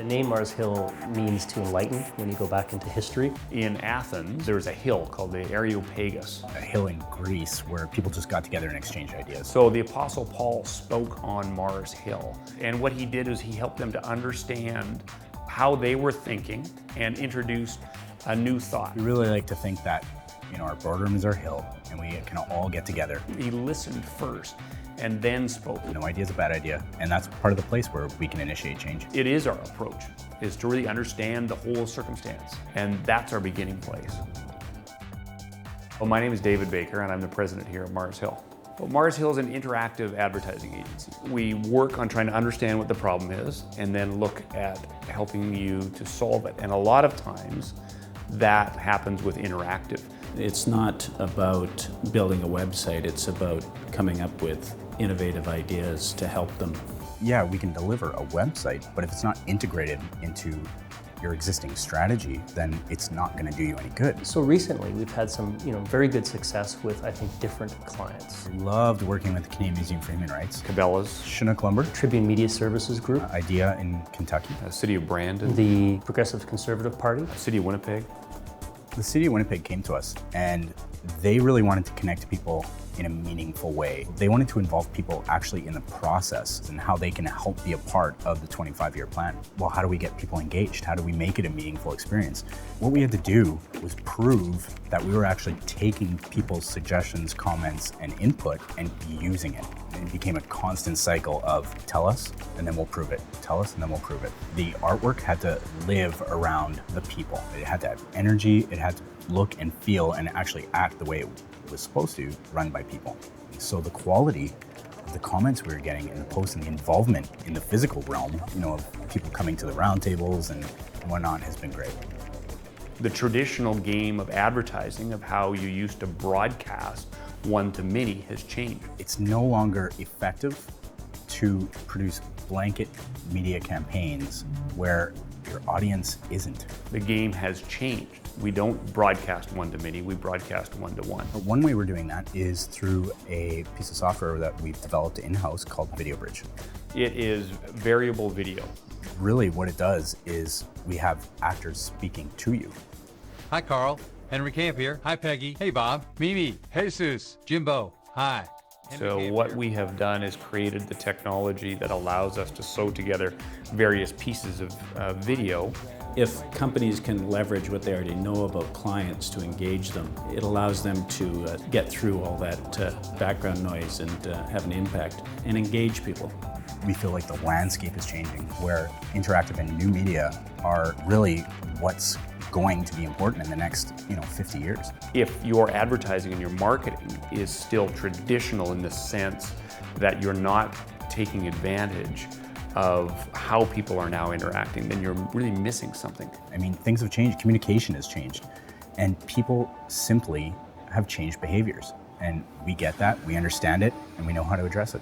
The name Mars Hill means to enlighten when you go back into history. In Athens, there was a hill called the Areopagus. A hill in Greece where people just got together and exchanged ideas. So the Apostle Paul spoke on Mars Hill. And what he did is he helped them to understand how they were thinking and introduced a new thought. We really like to think that, our boardroom is our hill and we can all get together. He listened first and then spoke. No idea is a bad idea, and that's part of the place where we can initiate change. It is our approach, is to really understand the whole circumstance, and that's our beginning place. Well, my name is David Baker, and I'm the president here at Mars Hill. Well, Mars Hill is an interactive advertising agency. We work on trying to understand what the problem is, and then look at helping you to solve it. And a lot of times, that happens with interactive. It's not about building a website, it's about coming up with innovative ideas to help them. Yeah, we can deliver a website, but if it's not integrated into your existing strategy, then it's not going to do you any good. So recently, we've had some, very good success with, I think, different clients. Loved working with the Canadian Museum for Human Rights, Cabela's, Chinook Lumber, Tribune Media Services Group, IDEA in Kentucky, City of Brandon, the Progressive Conservative Party, City of Winnipeg. The City of Winnipeg came to us and they really wanted to connect people in a meaningful way. They wanted to involve people actually in the process and how they can help be a part of the 25-year plan. Well, how do we get people engaged? How do we make it a meaningful experience? What we had to do was prove that we were actually taking people's suggestions, comments, and input and using it. And it became a constant cycle of tell us, and then we'll prove it. Tell us, and then we'll prove it. The artwork had to live around the people. It had to have energy, it had to look and feel and actually act the way it was supposed to, run by people. So the quality of the comments we were getting and the posts and the involvement in the physical realm, of people coming to the roundtables and whatnot has been great. The traditional game of advertising, of how you used to broadcast one-to-many, has changed. It's no longer effective to produce blanket media campaigns where your audience isn't. The game has changed. We don't broadcast one-to-many, we broadcast one-to-one. One way we're doing that is through a piece of software that we've developed in-house called Video Bridge. It is variable video. Really what it does is we have actors speaking to you. Hi, Carl. Henry Camp here. Hi, Peggy. Hey, Bob. Mimi. Jesus. Jimbo. Hi. So what we have done is created the technology that allows us to sew together various pieces of video. If companies can leverage what they already know about clients to engage them, it allows them to get through all that background noise and have an impact and engage people. We feel like the landscape is changing, where interactive and new media are really what's going to be important in the next 50 years. If your advertising and your marketing is still traditional in the sense that you're not taking advantage of how people are now interacting, then you're really missing something. I mean, things have changed, communication has changed, and people simply have changed behaviors. And we get that, we understand it, and we know how to address it.